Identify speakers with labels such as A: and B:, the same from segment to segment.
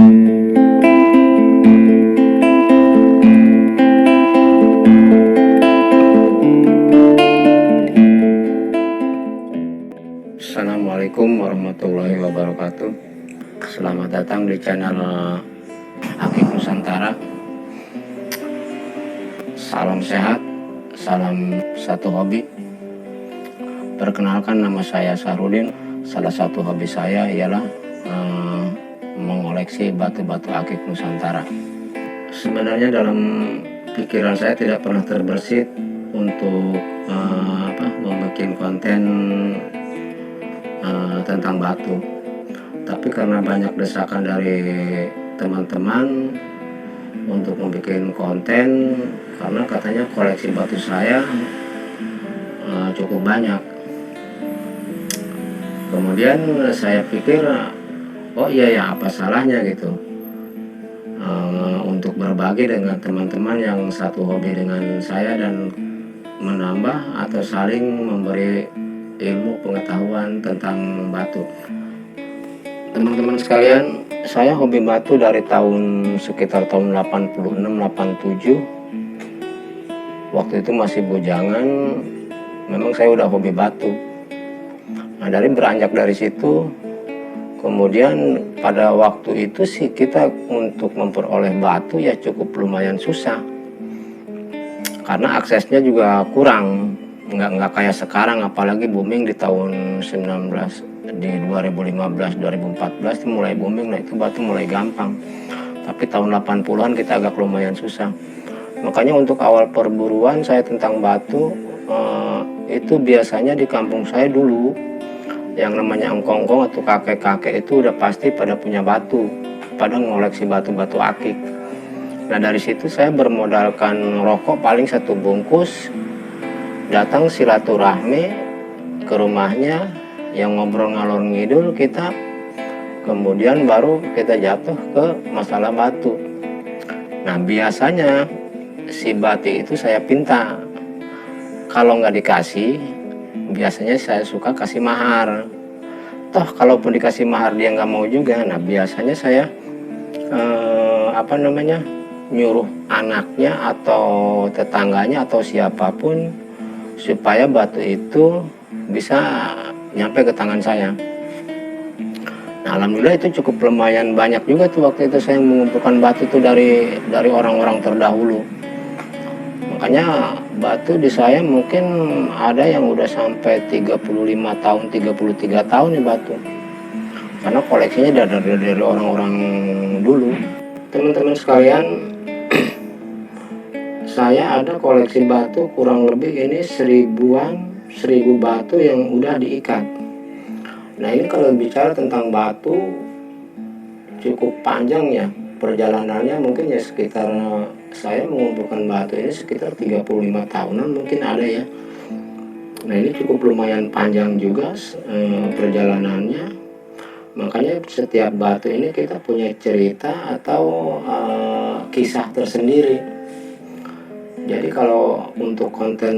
A: Assalamualaikum warahmatullahi wabarakatuh. Selamat datang di channel Akik Nusantara. Salam sehat, salam satu hobi. Perkenalkan, nama saya Sahrudin. Salah satu hobi saya ialah mengoleksi batu-batu akik Nusantara. Sebenarnya dalam pikiran saya tidak pernah terbersit untuk membuat konten tentang batu, tapi karena banyak desakan dari teman-teman untuk membuat konten, karena katanya koleksi batu saya cukup banyak. Kemudian saya pikir, oh iya ya, apa salahnya gitu untuk berbagi dengan teman-teman yang satu hobi dengan saya dan menambah atau saling memberi ilmu pengetahuan tentang batu. Teman-teman sekalian, saya hobi batu dari sekitar tahun 86-87. Waktu itu masih bujangan, memang saya udah hobi batu. Nah, beranjak dari situ, kemudian pada waktu itu sih kita untuk memperoleh batu ya cukup lumayan susah, karena aksesnya juga kurang. Nggak kayak sekarang, apalagi booming di tahun 2015-2014 itu mulai booming. Nah, itu batu mulai gampang, tapi tahun 80-an kita agak lumayan susah. Makanya untuk awal perburuan saya tentang batu itu biasanya di kampung saya dulu yang namanya engkong-engkong atau kakek-kakek itu udah pasti pada punya batu, pada ngoleksi batu-batu akik. Nah, dari situ saya bermodalkan rokok paling 1 bungkus, datang silaturahmi ke rumahnya, yang ngobrol ngalor ngidul kita, kemudian baru kita jatuh ke masalah batu. Nah, biasanya si bati itu saya pinta, kalau nggak dikasih biasanya saya suka kasih mahar. Toh kalaupun dikasih mahar dia nggak mau juga, nah biasanya saya nyuruh anaknya atau tetangganya atau siapapun supaya batu itu bisa nyampe ke tangan saya. Nah, alhamdulillah itu cukup lumayan banyak juga tuh waktu itu saya mengumpulkan batu tuh dari orang-orang terdahulu. Makanya batu di saya mungkin ada yang udah sampai 35 tahun, 33 tahun nih batu, karena koleksinya dari orang-orang dulu. Teman-teman sekalian, saya ada koleksi batu kurang lebih ini 1000 batu yang udah diikat. Nah, ini kalau bicara tentang batu cukup panjang ya perjalanannya, mungkin ya sekitar saya mengumpulkan batu ini sekitar 35 tahunan mungkin ada ya. Nah, ini cukup lumayan panjang juga perjalanannya. Makanya setiap batu ini kita punya cerita atau kisah tersendiri. Jadi kalau untuk konten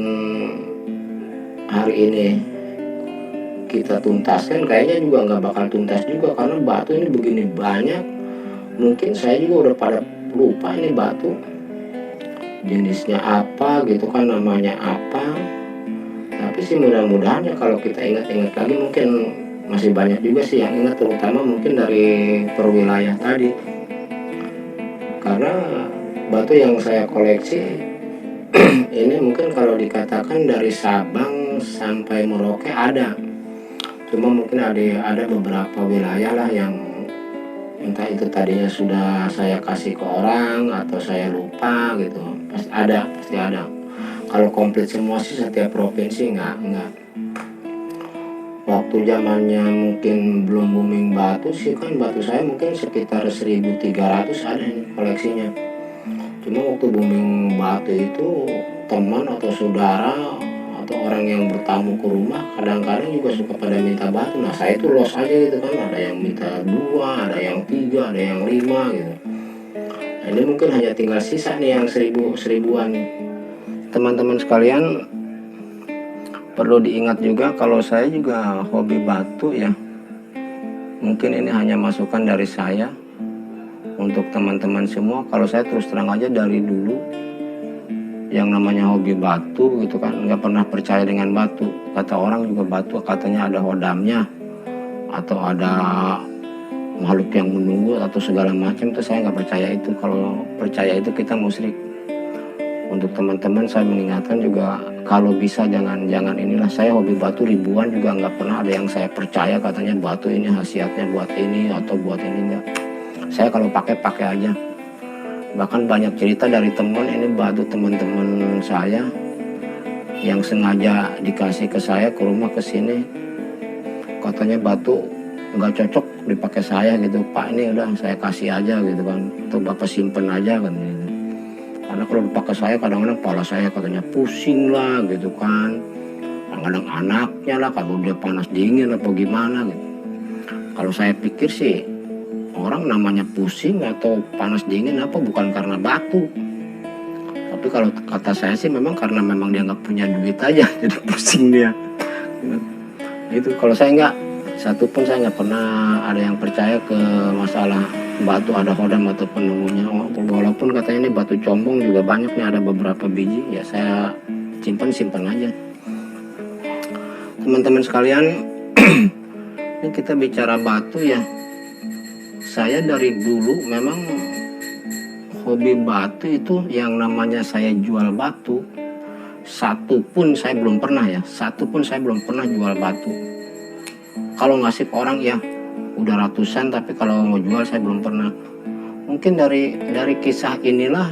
A: hari ini kita tuntaskan, kayaknya juga nggak bakal tuntas juga, karena batu ini begini banyak. Mungkin saya juga udah pada lupa ini batu jenisnya apa gitu kan, namanya apa. Tapi sih mudah-mudahan ya kalau kita ingat-ingat lagi mungkin masih banyak juga sih yang ingat, terutama mungkin dari perwilayah tadi. Karena batu yang saya koleksi ini mungkin kalau dikatakan dari Sabang sampai Merauke ada. Cuma mungkin ada beberapa wilayah lah yang entah itu tadinya sudah saya kasih ke orang atau saya lupa gitu. Pasti ada. Kalau komplit semua sih setiap provinsi enggak. Waktu zamannya mungkin belum booming batu sih kan, batu saya mungkin sekitar 1300 ada nih koleksinya. Cuma waktu booming batu itu teman atau saudara atau orang yang bertamu ke rumah kadang-kadang juga suka pada minta batu. Nah, saya itu los aja gitu kan, ada yang minta 2, ada yang 3, ada yang 5 gitu. Nah, ini mungkin hanya tinggal sisa nih yang seribuan. Teman-teman sekalian, perlu diingat juga kalau saya juga hobi batu ya. Mungkin ini hanya masukan dari saya. untuk teman-teman semua, kalau saya terus terang aja dari dulu yang namanya hobi batu gitu kan, nggak pernah percaya dengan batu. Kata orang juga batu katanya ada hodamnya atau ada makhluk yang menunggu atau segala macam, itu saya nggak percaya itu. Kalau percaya itu kita musyrik. Untuk teman-teman saya mengingatkan juga, kalau bisa jangan inilah, saya hobi batu ribuan juga nggak pernah ada yang saya percaya katanya batu ini khasiatnya buat ini atau buat ini, enggak. Saya kalau pakai aja. Bahkan banyak cerita dari teman, ini batu teman-teman saya yang sengaja dikasih ke saya ke rumah ke sini, katanya batu nggak cocok dipakai saya gitu, Pak ini udah saya kasih aja gitu kan, atau Bapak simpen aja kan gitu. Karena kalau dipakai saya kadang-kadang kepala saya katanya pusing lah gitu kan, kadang-kadang anaknya lah kalau dia panas dingin apa gimana gitu. Kalau saya pikir sih orang namanya pusing atau panas dingin apa bukan karena batu, tapi kalau kata saya sih memang karena memang dia nggak punya duit aja jadi pusing dia. Itu kalau saya nggak, satu pun saya nggak pernah ada yang percaya ke masalah batu ada hodam atau penunggunya. Walaupun katanya ini batu combong juga banyak nih, ada beberapa biji, ya saya simpan aja. Teman-teman sekalian, ini kita bicara batu ya, saya dari dulu memang hobi batu itu yang namanya saya jual batu, satu pun saya belum pernah jual batu. Kalau ngasih ke orang ya udah ratusan, tapi kalau mau jual saya belum pernah. Mungkin dari kisah inilah,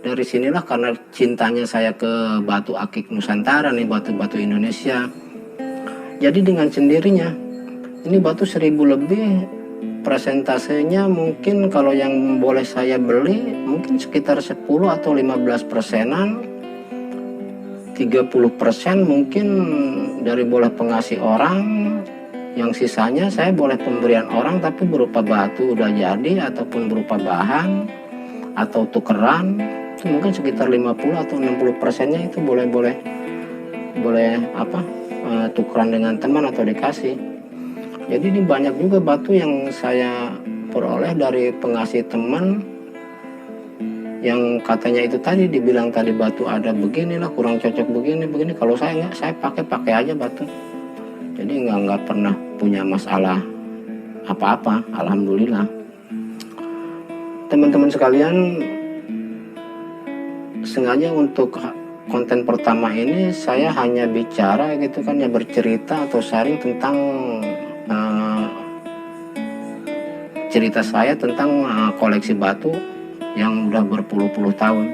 A: dari sinilah karena cintanya saya ke batu akik Nusantara nih, batu-batu Indonesia. Jadi dengan sendirinya ini batu 1000 lebih, presentasenya mungkin kalau yang boleh saya beli mungkin sekitar 10 atau 15%-an, 30% mungkin dari boleh pengasih orang, yang sisanya saya boleh pemberian orang tapi berupa batu udah jadi ataupun berupa bahan atau tukeran. Itu mungkin sekitar 50 atau 60%-nya itu boleh tukeran dengan teman atau dikasih. Jadi ini banyak juga batu yang saya peroleh dari pengasih teman, yang katanya itu tadi dibilang tadi batu ada beginilah kurang cocok begini. Kalau saya nggak, saya pakai aja batu. Jadi nggak pernah punya masalah apa-apa, alhamdulillah. Teman-teman sekalian, sengaja untuk konten pertama ini saya hanya bicara gitu kan ya, bercerita atau sharing tentang cerita saya tentang koleksi batu yang udah berpuluh-puluh tahun.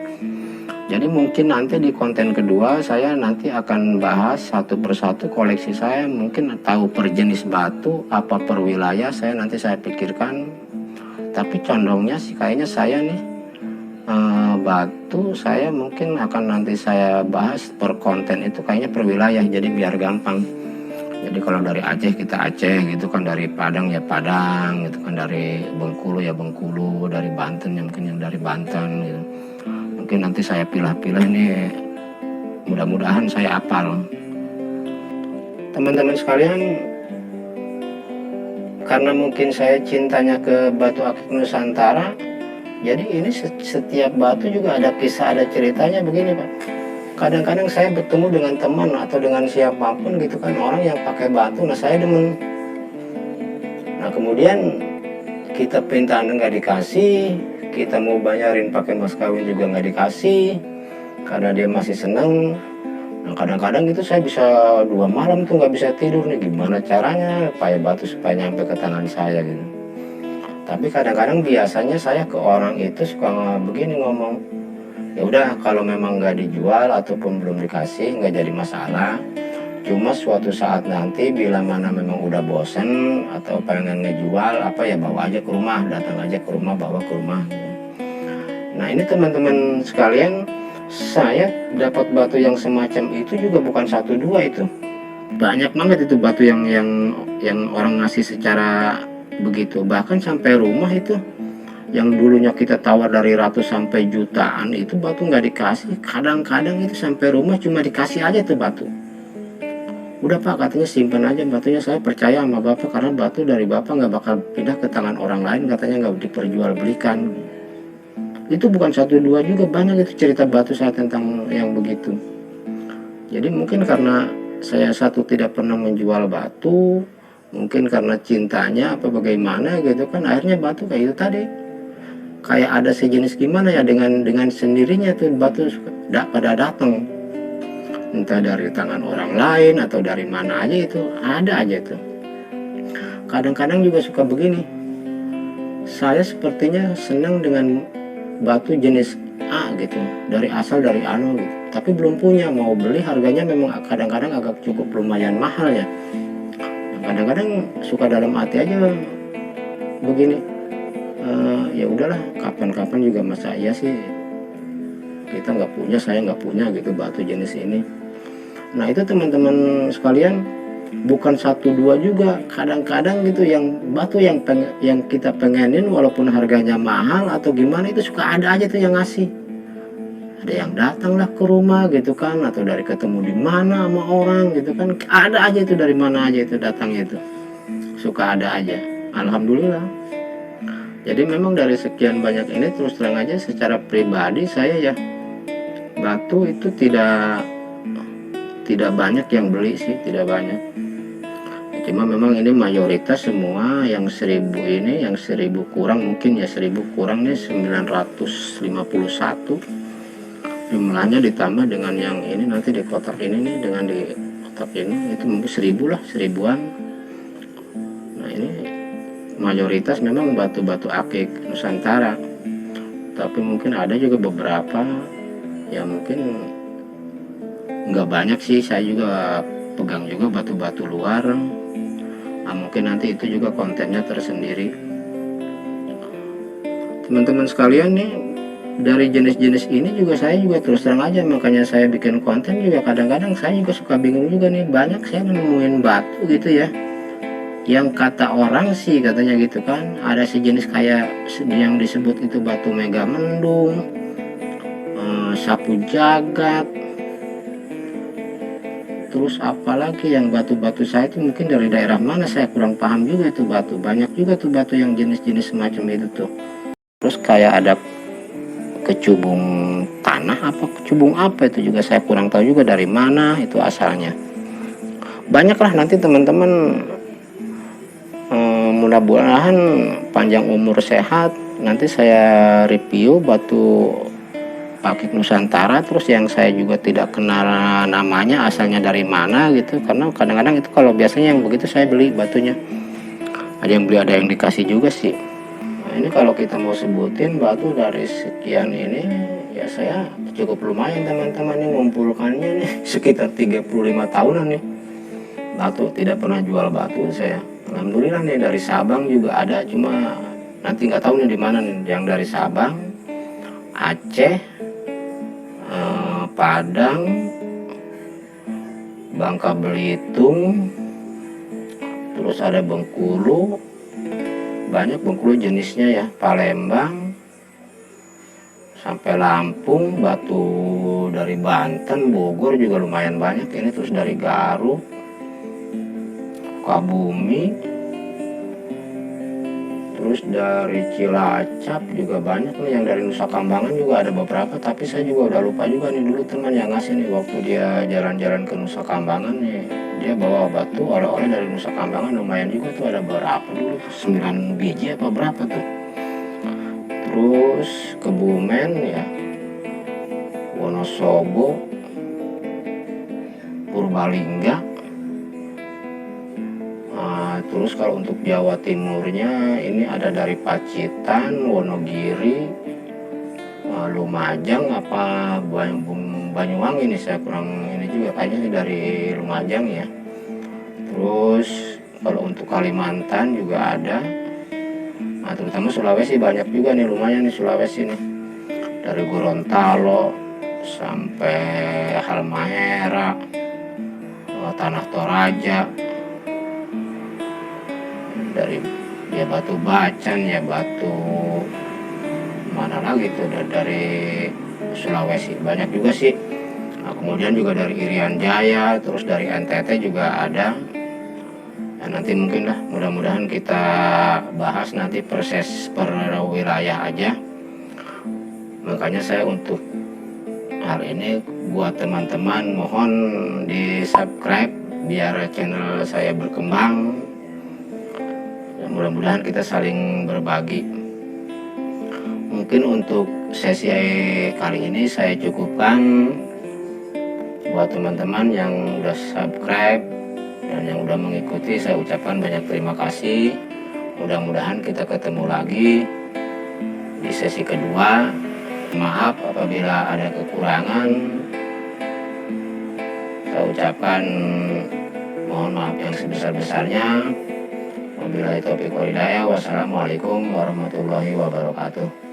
A: Jadi mungkin nanti di konten kedua saya nanti akan bahas satu persatu koleksi saya, mungkin tahu per jenis batu, apa per wilayah, nanti saya pikirkan. Tapi condongnya sih kayaknya saya nih batu saya mungkin akan nanti saya bahas per konten itu kayaknya per wilayah, jadi biar gampang. Jadi kalau dari Aceh kita Aceh gitu kan, dari Padang ya Padang gitu kan, dari Bengkulu ya Bengkulu, dari Banten ya mungkin yang dari Banten gitu. Mungkin nanti saya pilih-pilih nih, mudah-mudahan saya hafal. Teman-teman sekalian, karena mungkin saya cintanya ke batu akik Nusantara, jadi ini setiap batu juga ada kisah, ada ceritanya begini Pak. Kadang-kadang saya bertemu dengan teman atau dengan siapapun gitu kan, orang yang pakai batu, nah saya demen. Nah kemudian kita pinta nggak dikasih, kita mau bayarin pakai mas kawin juga nggak dikasih, karena dia masih seneng. Nah kadang-kadang itu saya bisa 2 malam tuh nggak bisa tidur nih, gimana caranya supaya batu supaya nyampe ke tangan saya gitu. Tapi kadang-kadang biasanya saya ke orang itu suka begini ngomong, ya udah kalau memang nggak dijual ataupun belum dikasih nggak jadi masalah, cuma suatu saat nanti bila mana memang udah bosen atau pengen ngejual apa ya bawa aja ke rumah, datang aja ke rumah, bawa ke rumah. Nah ini teman-teman sekalian, saya dapat batu yang semacam itu juga bukan 1 2, itu banyak banget itu batu yang orang ngasih secara begitu, bahkan sampai rumah itu yang dulunya kita tawar dari ratus sampai jutaan, itu batu nggak dikasih. Kadang-kadang itu sampai rumah cuma dikasih aja tuh batu. Udah Pak, katanya simpan aja batunya, saya percaya sama Bapak karena batu dari Bapak nggak bakal pindah ke tangan orang lain, katanya nggak diperjualbelikan. Itu bukan satu dua juga, banyak itu cerita batu saya tentang yang begitu. Jadi mungkin karena saya satu tidak pernah menjual batu, mungkin karena cintanya apa bagaimana gitu kan, akhirnya batu kayak itu tadi, kayak ada sejenis gimana ya, dengan sendirinya tuh batu pada datang, entah dari tangan orang lain atau dari mana aja, itu ada aja tuh. Kadang-kadang juga suka begini, saya sepertinya senang dengan batu jenis A gitu, dari asal dari anu gitu, tapi belum punya, mau beli harganya memang kadang-kadang agak cukup lumayan mahal ya. Kadang-kadang suka dalam hati aja begini, ya udahlah, kapan-kapan juga, masa iya sih kita nggak punya, saya nggak punya gitu batu jenis ini. Nah itu teman-teman sekalian, bukan satu dua juga, kadang-kadang gitu yang batu yang kita pengenin walaupun harganya mahal atau gimana, itu suka ada aja tuh yang ngasih. Ada yang datang lah ke rumah gitu kan, atau dari ketemu di mana sama orang gitu kan, ada aja itu, dari mana aja itu datangnya itu, suka ada aja. Alhamdulillah. Jadi memang dari sekian banyak ini, terus terang aja secara pribadi saya ya, batu itu tidak banyak yang beli sih, tidak banyak. Cuma memang ini mayoritas semua yang 1000 ini, yang 1000 kurang, mungkin ya 1000 kurang nih 951 jumlahnya, ditambah dengan yang ini nanti di kotak ini nih, dengan di kotak ini itu mungkin 1000 lah, 1000-an. Nah ini mayoritas memang batu-batu akik Nusantara, tapi mungkin ada juga beberapa ya mungkin nggak banyak sih, saya juga pegang juga batu-batu luar. Nah, mungkin nanti itu juga kontennya tersendiri. Teman-teman sekalian nih, dari jenis-jenis ini juga saya juga terus terang aja, makanya saya bikin konten juga, kadang-kadang saya juga suka bingung juga nih, banyak saya nemuin batu gitu ya, yang kata orang sih katanya gitu kan, ada sejenis kayak yang disebut itu batu megamendung, sapu jagat, terus apalagi yang batu-batu saya itu mungkin dari daerah mana saya kurang paham juga, itu batu banyak juga tuh, batu yang jenis-jenis semacam itu tuh. Terus kayak ada kecubung tanah apa kecubung apa, itu juga saya kurang tahu juga dari mana itu asalnya. Banyaklah, nanti teman-teman mudah-mudahan panjang umur sehat, nanti saya review batu akik Nusantara, terus yang saya juga tidak kenal namanya, asalnya dari mana gitu, karena kadang-kadang itu kalau biasanya yang begitu saya beli batunya, ada yang beli ada yang dikasih juga sih. Nah, ini kalau kita mau sebutin batu dari sekian ini ya, saya cukup lumayan teman-teman yang mengumpulkannya nih, sekitar 35 tahunan nih batu, tidak pernah jual batu saya. Alhamdulillah nih, dari Sabang juga ada, cuma nanti nggak tahu nih di mana nih, yang dari Sabang, Aceh, Padang, Bangka Belitung, terus ada Bengkulu, banyak Bengkulu jenisnya ya, Palembang, sampai Lampung, batu dari Banten, Bogor juga lumayan banyak ini, terus dari Garut, Sukabumi, terus dari Cilacap juga banyak nih, yang dari Nusa Kambangan juga ada beberapa, tapi saya juga udah lupa juga nih, dulu teman yang ngasih nih waktu dia jalan-jalan ke Nusa Kambangan nih, dia bawa batu oleh-oleh dari Nusa Kambangan, lumayan juga tuh, ada berapa dulu, 9 biji apa berapa tuh. Terus Kebumen ya, Wonosobo, Purbalingga. Terus kalau untuk Jawa Timurnya ini ada dari Pacitan, Wonogiri, Lumajang apa Banyuwangi ini, saya kurang ini juga, kayaknya dari Lumajang ya. Terus kalau untuk Kalimantan juga ada, nah terutama Sulawesi banyak juga nih, lumayan nih Sulawesi nih, dari Gorontalo sampai Halmahera, Tanah Toraja, dari ya Batu Bacan ya, batu mana lagi tuh dari Sulawesi banyak juga sih. Nah, kemudian juga dari Irian Jaya, terus dari NTT juga ada. Ya, nanti mungkin lah, mudah-mudahan kita bahas nanti proses per wilayah aja. Makanya saya untuk hari ini buat teman-teman mohon di subscribe biar channel saya berkembang. Ya, mudah-mudahan kita saling berbagi. Mungkin untuk sesi kali ini saya cukupkan. Buat teman-teman yang udah subscribe dan yang udah mengikuti, saya ucapkan banyak terima kasih. Mudah-mudahan kita ketemu lagi di sesi kedua. Maaf apabila ada kekurangan. Saya ucapkan mohon maaf yang sebesar-besarnya. Wabillahi taufiq wal hidayah. Wassalamualaikum warahmatullahi wabarakatuh.